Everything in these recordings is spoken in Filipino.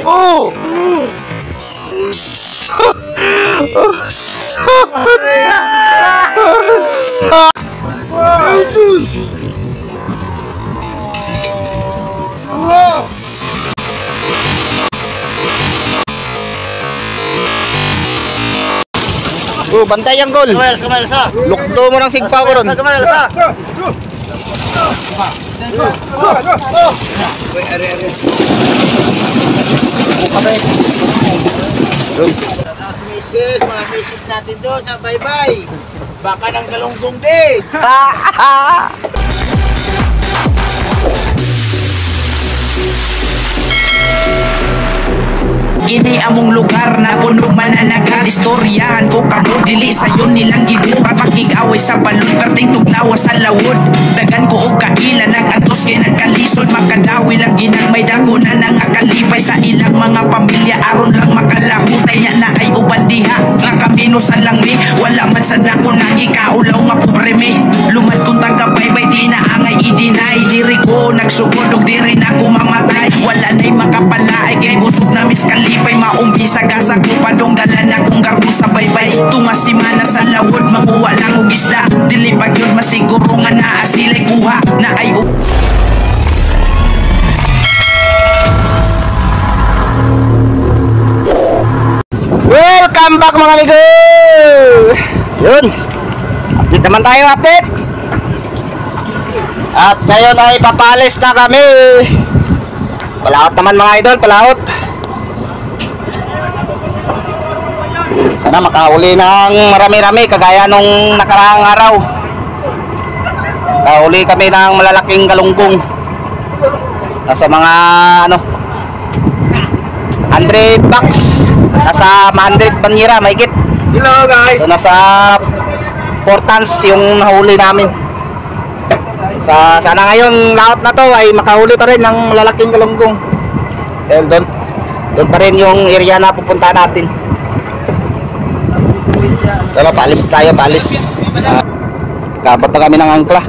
Oh! Oh, bantay ang gol. Lukdo mo ng sigpa ko ron. Mga kaisip natin doon sa bye-bye. Baka ng galunggong din. Kini among lugar na puno man ang nagka-istoryahan ko kamo dili sayo nilang gibuhat makig-away sa balon perting tugnawa sa lawod dagan ko og kaila nag-antos kay nagkalisod makadawi lang ginang may dako na nangakalipay sa ilang mga pamilya aron lang makalahutay nya na ay uban diha nga kamino sa langmi wala man sa dako nang ikaulaw nga pobre me lumad kung taga-baybay di na angay i-deny diri ko nagsugod og diri na ko mamatay wala na'y makapalaay kay busog na miskalipay maumbisa gasa ko padonggalan akong garbo sa baybay tunga simana sa lawod manguwa lang og isda dili pa gyud masiguro nga naa sila'y kuha na ay Welcome back mga amigo. Yun. Update naman tayo, update. At ngayon ay papalis na kami. Palaot naman mga idol, palaot. Sana makahuli ng marami-rami kagaya nung nakaraang araw. Nakahuli kami ng malalaking galunggong. Nasa mga 100 bucks. Nasa 100 banyera, mahigit. Hello guys. So, nasa 4 tons yung nahuli namin. Sana ngayon laot na to ay makahuli pa rin ng malalaking galunggong. Dahil doon pa rin yung area na pupunta natin. Pero paalis tayo, paalis. Kabot na kami ng angkla.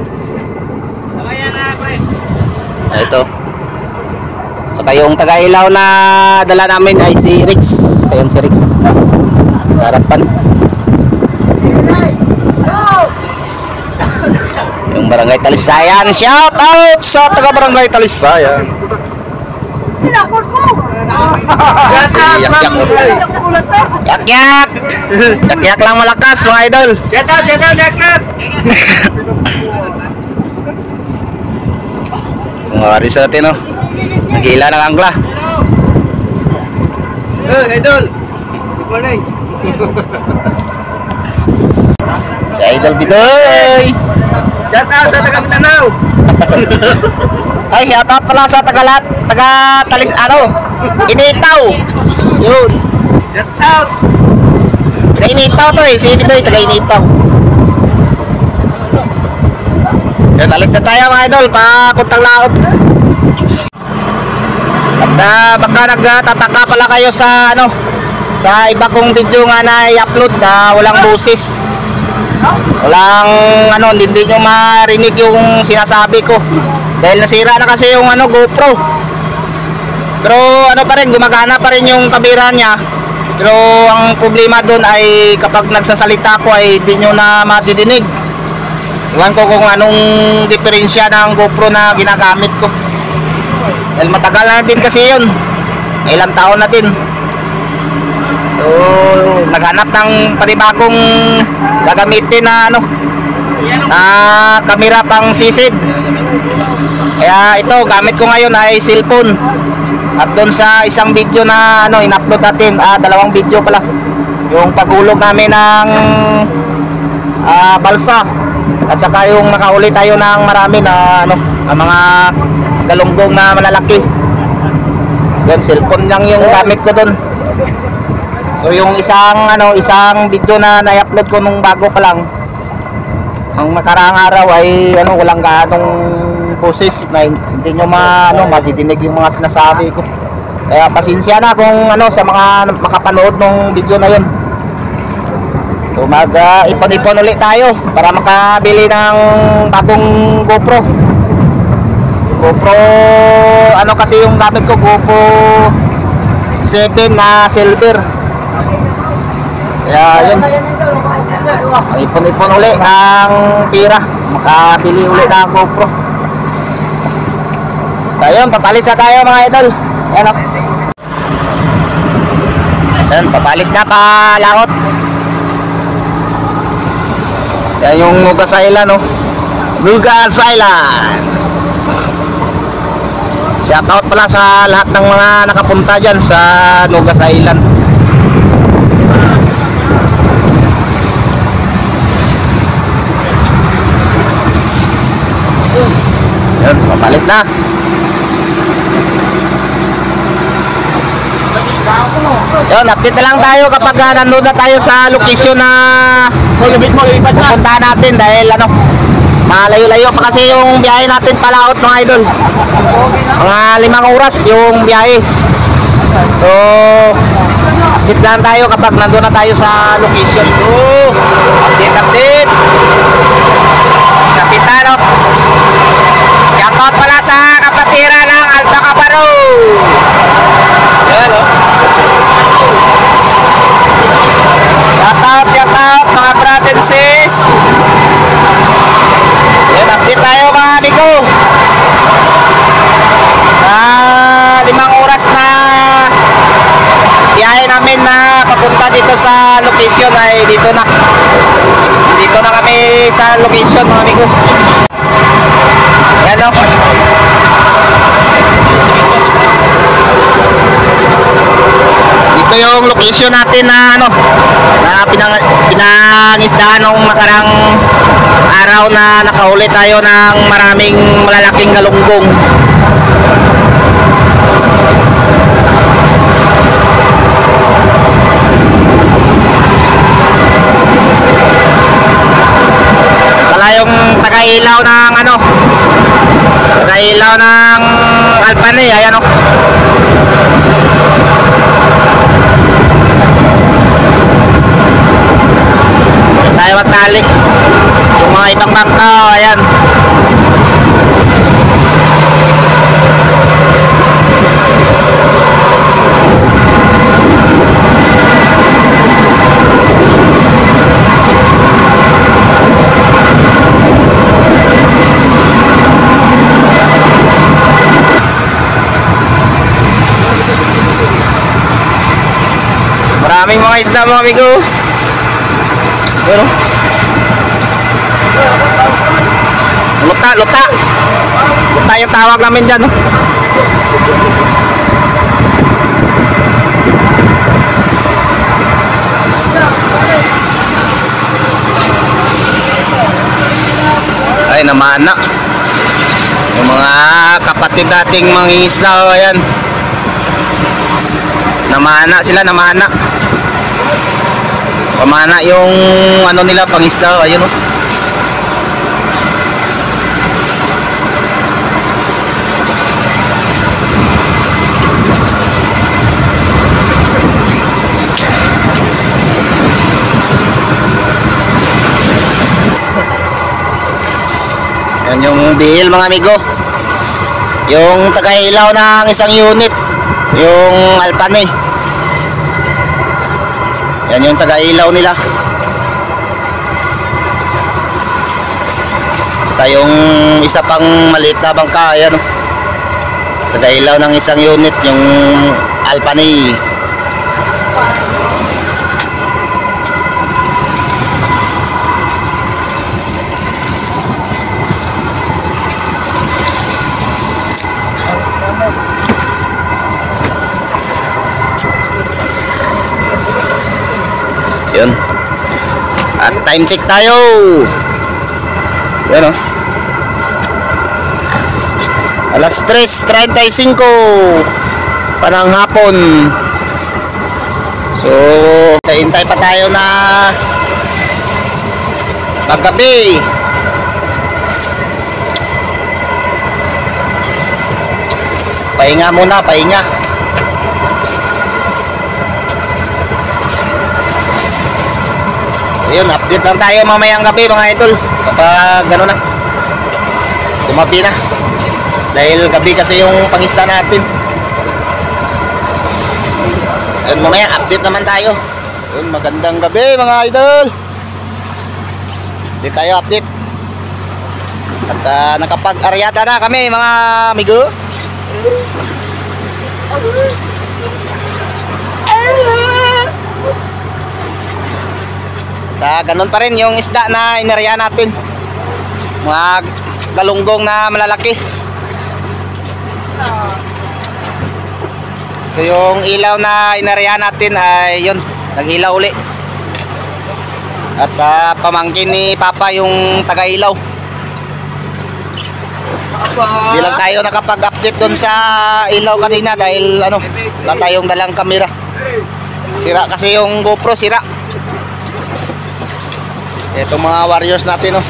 Ito. Saka yung taga-ilaw na dala namin ay si Rix. Ayan si Rix. Sa harapan. Yung barangay Talisayan. Shout out sa taga-barangay Talisayan. Yak-yak. Yak-yak lang malakas mga idol. Shout out, yak-yak. Mga aris natin oh. Nagila ng angkla. Idol. Good morning. Si Idol Bidoy. Shout out sa taga Mindanao. Ay, shout out pala sa Initaw. Yun. Shout out. Sa Initaw to eh, si Bidoy taga Initaw. Yun, alis na tayo mga idol, pakuntang laot. At baka nagtataka pala kayo sa sa iba kong video nga na i-upload na walang boses. Walang hindi nyo marinig yung sinasabi ko. Dahil nasira na kasi yung GoPro. Pero pa rin, gumagana pa rin yung kamera niya. Pero ang problema doon ay kapag nagsasalita ko ay hindi nyo na madidinig. Iwan ko kung anong diferensya ng GoPro na ginagamit ko. Dahil matagal na din kasi yun. Ilang taon na din. So naghanap ng panibagong gagamitin na kamera pang sisid. Kaya ito gamit ko ngayon ay cellphone. At doon sa isang video na in-upload natin, dalawang video pala, yung paghulog namin ng balsa. At saka yung nakahuli tayo ng marami na mga galunggong na malalaki. Yun, cellphone lang yung gamit ko doon. So yung isang video na na-upload ko nung bago pa lang, ang nakaraang araw ay walang gaanong boses na hindi nyo madidinig yung mga sinasabi ko. Kaya pasensya na kung sa mga makapanood ng video na yun. So ipon-ipon ulit tayo para makabili ng bagong GoPro. GoPro, ano kasi yung gamit ko, GoPro 7 na silver. Kaya yun, ipon-ipon uli ng pira, makabili uli ng GoPro. So yun, papalis na tayo mga idol. Ayan o. Ayan, papalis na pa laot. Yan yung Nugas Island, no? Nugas Island. Shoutout pala sa lahat ng mga nakapunta dyan sa Nugas Island. Yan, papalis na. Yun, update na lang tayo kapag nandun na tayo sa location na pupuntahan natin dahil ano, malayo-layo pa kasi yung biyahe natin palaot mga idol. Mga 5 oras yung biyahe. So, update lang tayo kapag nandun na tayo sa location. So, update. Kapitano. Shoutout pala sa kapatira ng Alta Cabaro. Ayan o. Shoutout mga provinces. Ayan, update tayo mga amigo. Sa 5 oras na biyahe namin na papunta dito sa location ay dito na kami sa location mga amigo. Ayan o. Ito yung location natin na ano, na pinangisdaan nung nakarang araw na nakahuli tayo ng maraming malalaking galunggong. Wala yung tagailaw ng ano, tagailaw ng Alpanay, ayan o. Tayo magtali yung mga ibang bangka, ayan. Maraming mga isda mga amigo. Pero luta yung tawag namin dyan, no? Ay, namana yung mga kapatid nating mangingisda, ayan. Namana pamana yung ano nila, pangisda, ayun o. Yan yung bihil mga amigo, yung tagailaw ng isang unit, yung Alpanay. Yan yung taga-ilaw nila. Saka yung isa pang maliit na bangka, ayan, taga-ilaw ng isang unit, yung Alpanay. Yun. At time check tayo. Yan o. Alas 3:35 panang hapon. So, hintay pa tayo na paggabi. Pahinga muna, pahinga. Ayun, update lang tayo mamayang gabi mga idol kapag gano'n na, tumabi na. Dahil gabi kasi yung pangisda natin. Yun, mamaya update naman tayo. Yun, magandang gabi mga idol. Hindi tayo update. At nakapag-aryada na kami mga amigo. Ganun pa rin yung isda na inarya natin. Mga galunggong na malalaki. So yung ilaw na inarya natin ay yun, nag-ilaw uli. At pamangkin ni Papa yung taga-ilaw. Hindi lang tayo nakapag-update dun sa ilaw kanina dahil ano, wala tayong dalang kamera. Sira kasi yung GoPro, sira. Ito mga warriors natin, oh.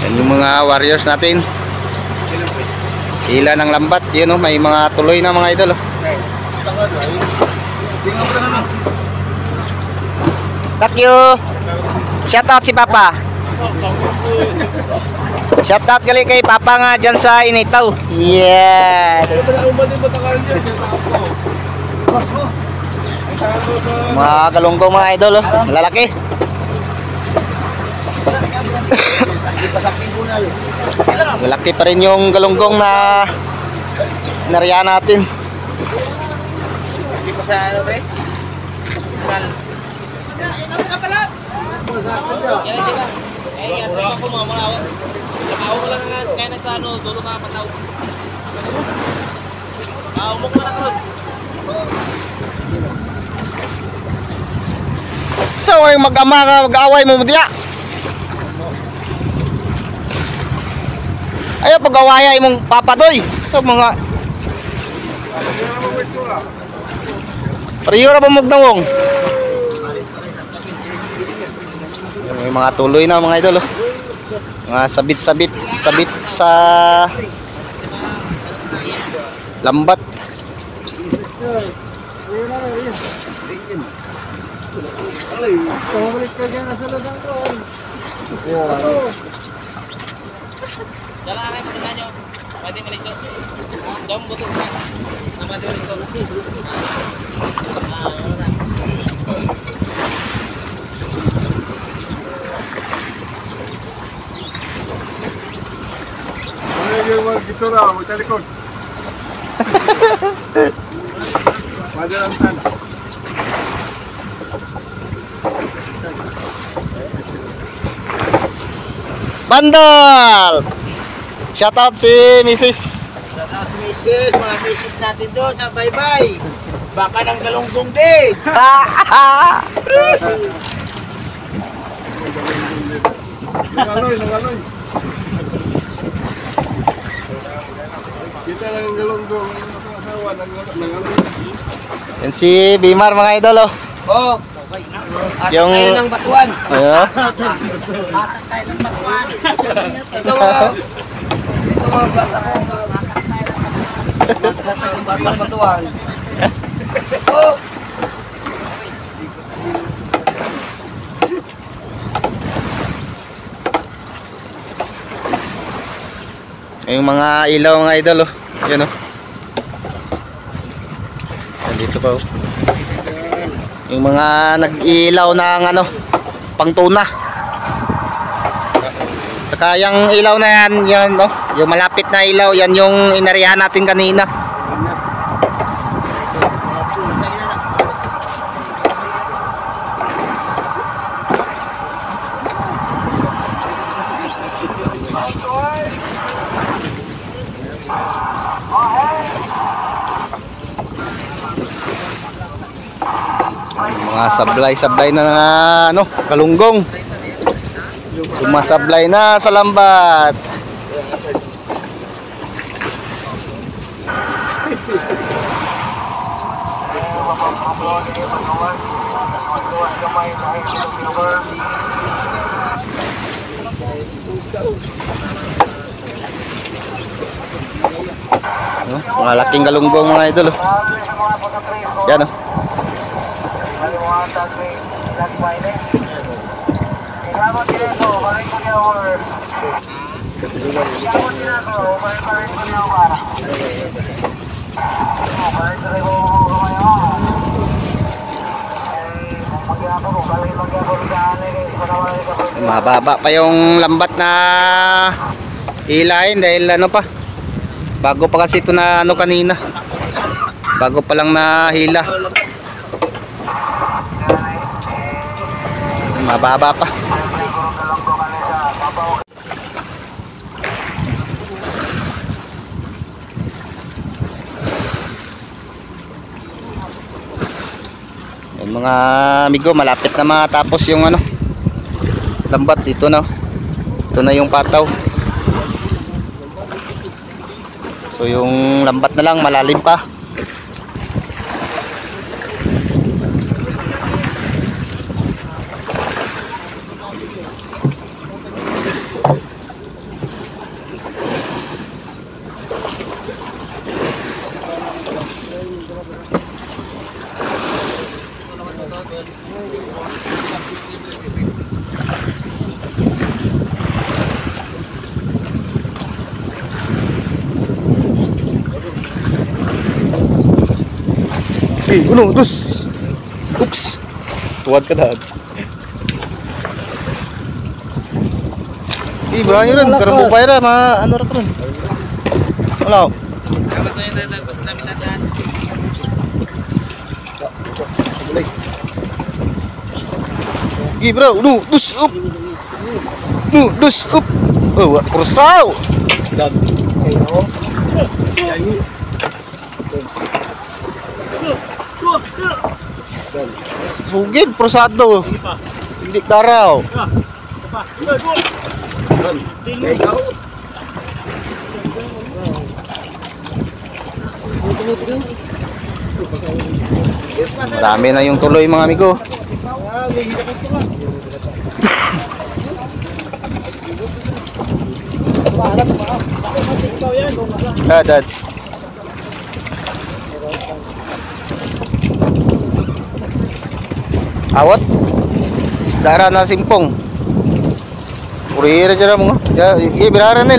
Yan yung mga warriors natin. Hila ng lambat, yun, oh, may mga tuloy na mga idol, oh. Thank you. Shout out si Papa. Shout out kali kay Papa nga dyan sa Initaw. Yeah. Mga galunggong mga idol, oh. Lalaki. Lalaki pa rin yung galunggong na nariyan natin. Hindi pa sa ano pre? Hospital. So ay mag-ama ka, mag-away mo diya. Ayo pag-awaya imong papadoy. So mga Priyo ra ba magnawong? May mga tuloy na mga idol, oh. Mga sabit-sabit, sabit sa lambat. Gitu lah, mau cari kon. Majalah sana. Bandol! Shout out si Mrs. Shout out si Mrs. Mga misis natin doon sa Baybay. Baka ng galunggong din. Nangaloy, nangaloy. Kita lang galunggong asawa nangaloy. Yan si Bimar mga idol, oh. Oh. Yung Tayo ng batuan. ayo. Atak tayo ng batuan. Ito mga bata ko. Atak tayo ng batuan. Oh. Yung mga ilaw mga idol, oh. Yan, oh. Nandito pa, oh. Yung mga nag-ilaw ng ano, pangtuna. Saka yung ilaw na yan, yun, no? Yung malapit na ilaw, yan yung inarihan natin kanina. Mga sablay-sablay na ng ano, galunggong. Sumasablay na sa lambat. Mga laking galunggong mga idol, oh. Yan, oh. Mababa pa yung lambat na hilahin dahil ano pa, bago pa kasi ito na ano kanina, bago pa lang na hila, mababa pa. Yung mga amigo, malapit na matapos yung ano lambat. Dito na, ito na yung pataw. So yung lambat na lang, malalim pa. Ano, dus. Oops. Tuwad ka dad. Berani rin, karang bukay na, ano rin rin. Wala. Bro, dus up. Dus up. Oh, kursaw. Dan. Sugid, prosado. Hindi daraw. Marami na yung tuloy mga amigo. Dad. Awat isdara na simpong kurira jara mo ya birara nil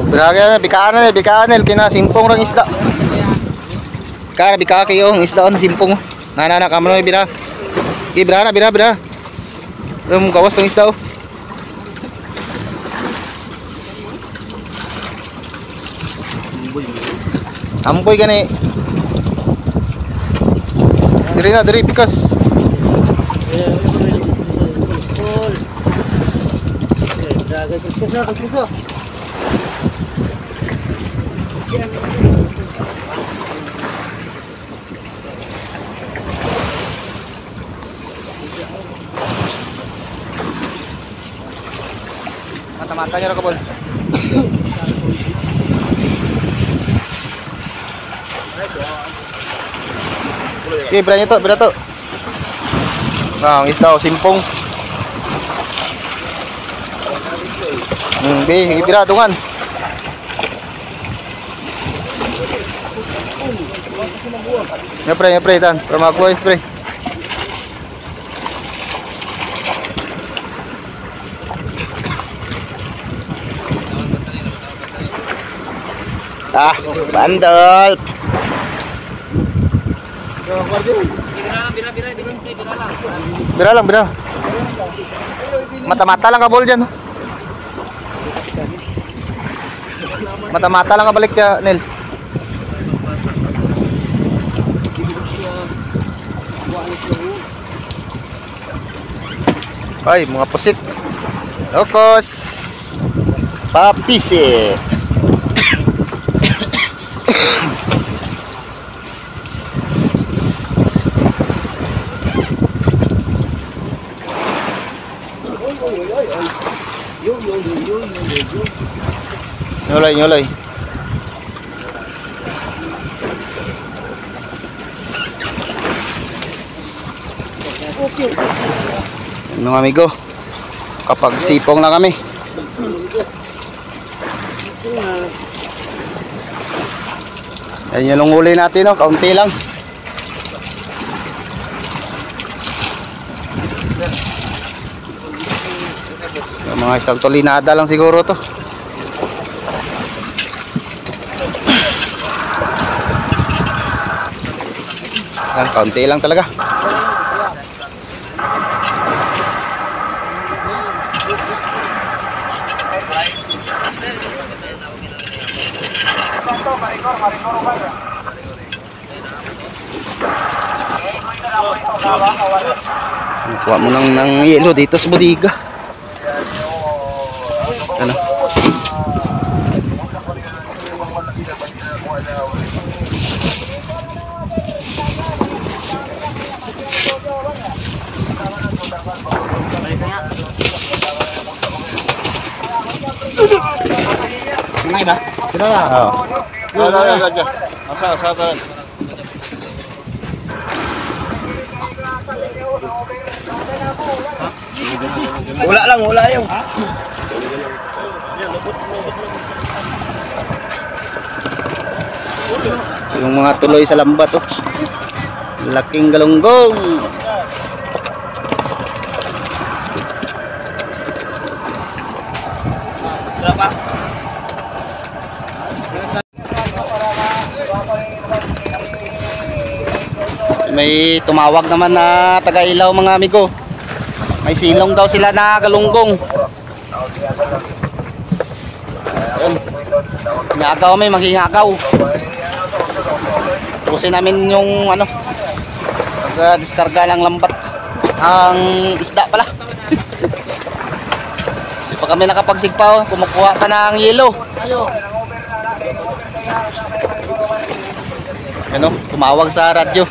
biraga na bikaan nil kina simpong rang isda kara bika kayo ang isda on simpong nana kamano bira bira rum gawas ng isda. Ampoy gani. Diri pikas. Mata-mata niya rakabol. Okay, bira to. Ang isda simpong. Bira tungan. Nyapre tan, para makuha spray. Bandol. Bira lang. Mata-mata lang kabol dyan. Mata-mata lang kabalik ka, Nel. Ay, mga pusit. Lokos. Papisi. Nyolay. Mga amigo, kapag sipong na kami. Ayan yung huli natin, no? Kaunti lang. Yung mga isang tulinada lang siguro to. Yan, kaunti lang talaga. Kuha mo ng yelo dito sa bodega. Ano? Sungay ba? Kita na. Oh. Asa. Wala yung. Yung mga tuloy sa lambat, oh. Laking galunggong. Siapa? May tumawag naman na taga-ilaw, mga amigo. May silong daw sila na galunggong. Ayun. Hingagaw, may manghingagaw. Pusin namin yung ano, pag-diskarga ng lambat. Ang isda pala. Di pa kami nakapagsigpaw, kumukuha pa ng yelo. Ano, tumawag sa radyo.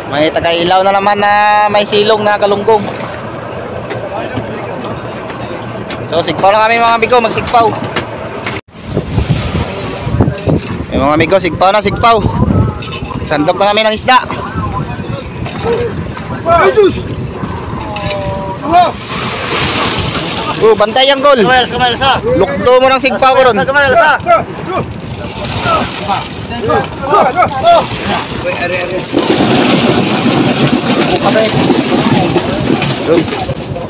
May taga-ilaw na naman na may silong na galunggong. So sigpaw na kami, mga amigo, magsigpaw. May mga amigo, sigpaw na, sigpaw. Sandok na kami ng isda. Bantay ang gol. Kamay sa. Lukdo mo ng sigpaw ko ron. Kamay sa.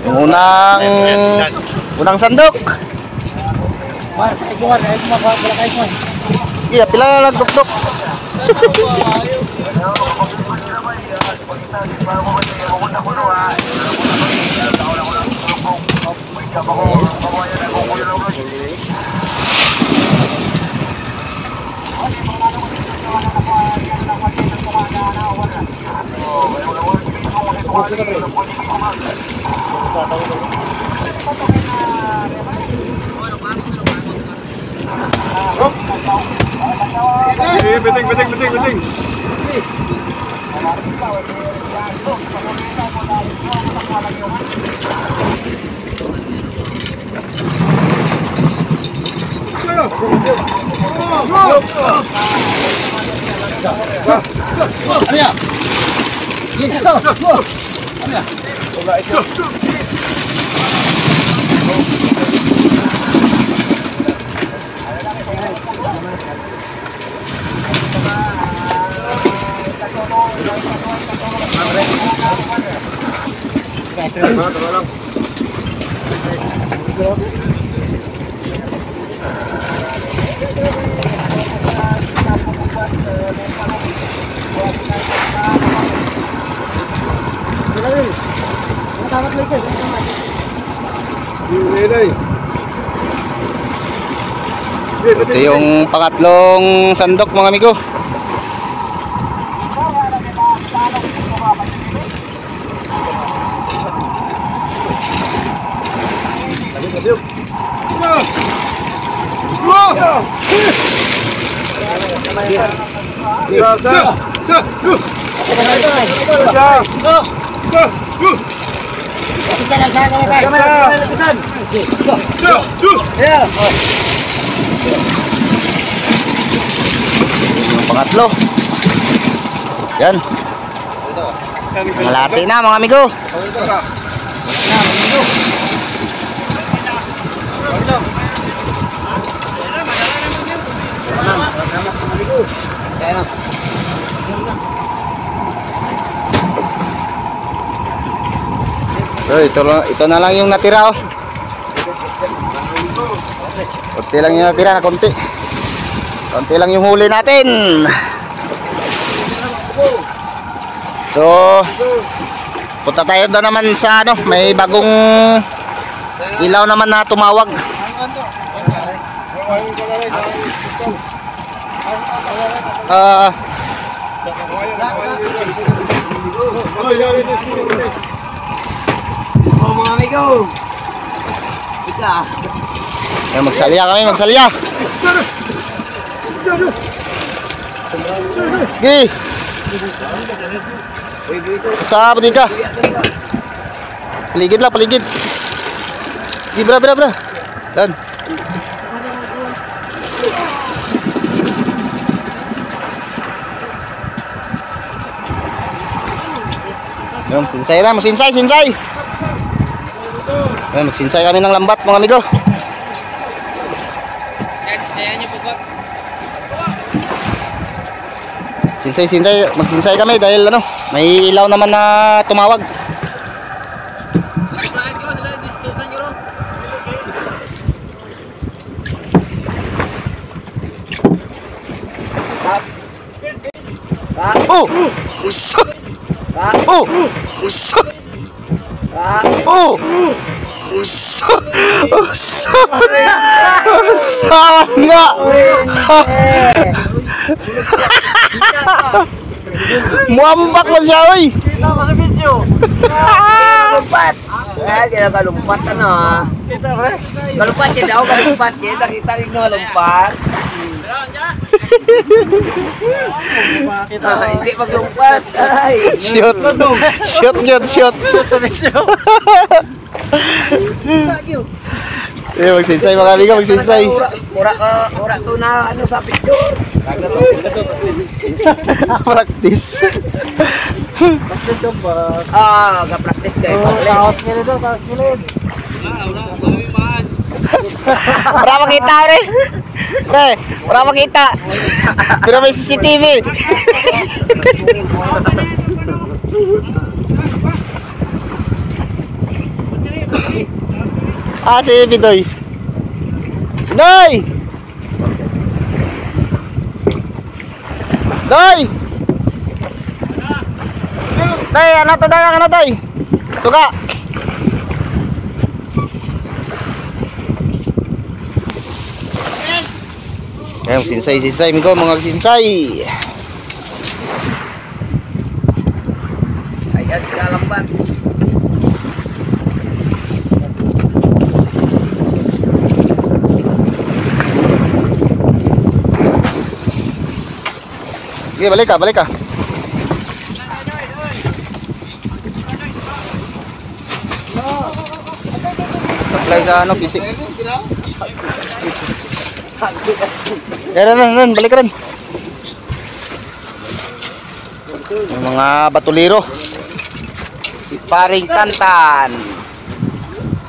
Yung unang sandok. Iya, pila na nagdukdok. Biting. Ito yung pangatlong sandok, mga amigo. Yung pangatlo. Yan. Malati na, mga amigo. So, ito na lang yung natira oh. Konti lang yung natira na konti. Konti lang yung huli natin. So, punta tayo doon naman sa ano, may bagong ilaw naman na tumawag. Mga amigo. Ika. Magsalya kami, magsalya. Gi. Sa bodega. Paligid lang, paligid. Gi, bra. Dan. Magsinsay na, magsinsay. Magsinsay kami ng lambat mga amigo. Magsinsay kami dahil ano, may ilaw naman na tumawag. Oh! Usap! Oh! Usap! Oh! Usap! Usap! Usap nga! Muambak mo siya, oy! Ako sa video. Kalumpat. Kaya kalumpat ano ha. Kalumpat kaya daw kalumpat kaya nakita rin na kalumpat. Hindi maglumpat. Shoot! Shoot! Sa video. Magsinsay mga amigo, magsinsay. Ura to na ano sa picture. Practice. Ka-practice kayo. Taos nila. Para makita, pre. Para makita. Pero may CCTV. Si Bidoy. Doy! Ano to? Suka! Ayan, sinsay, amigo, mga sinsay. Ayan, kalambat. Sige, balik ka. Apply sa ano, pisik. Ren, balik ka rin. Yung mga batuliro. Si Paring Tantan.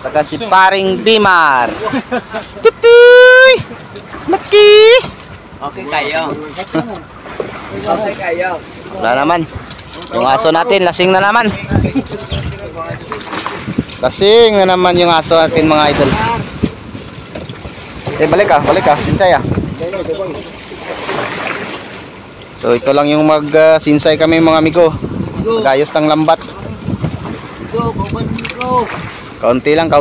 Saka si Paring Bimar. Tutoy! Maki! Okay kayo. Wala naman. Yung aso natin, lasing na naman. Yung aso natin mga idol. Balik ka, sinsay ah. So ito lang yung sinsay kami mga amigo. Gayos ng lambat. Kaunti lang.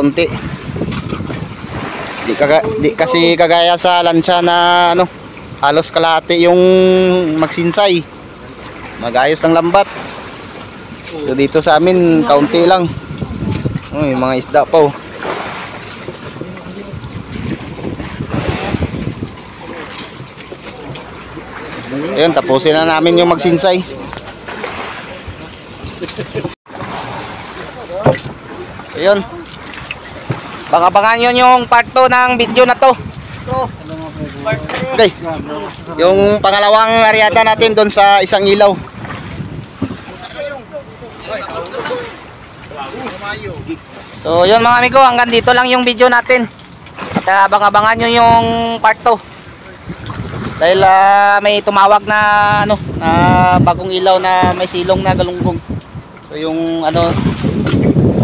Di kasi kagaya sa lansya na ano, halos kalahati yung magsinsay. Magayos ng lambat. So dito sa amin kaunti lang. Uy, mga isda pa oh. Ayun, tapusin na namin yung magsinsay. Ayun. Baka-bangan yun yung part 2 ng video na to. Okay. Yung pangalawang aryata natin doon sa isang ilaw. So yun mga amigo, hanggang dito lang yung video natin. At abang-abangan nyo yung part 2. Dahil may tumawag na ano, na bagong ilaw na may silong na galunggong. So yung ano,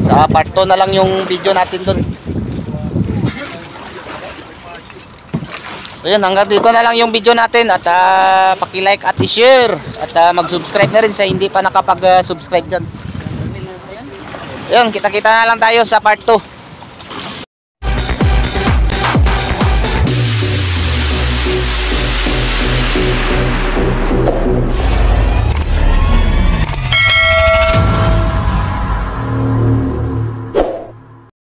sa part 2 na lang yung video natin doon. So yun, hanggang dito na lang yung video natin at paki-like at i-share at mag-subscribe na rin sa hindi pa nakapag-subscribe dyan. Yun, kita-kita na lang tayo sa part 2.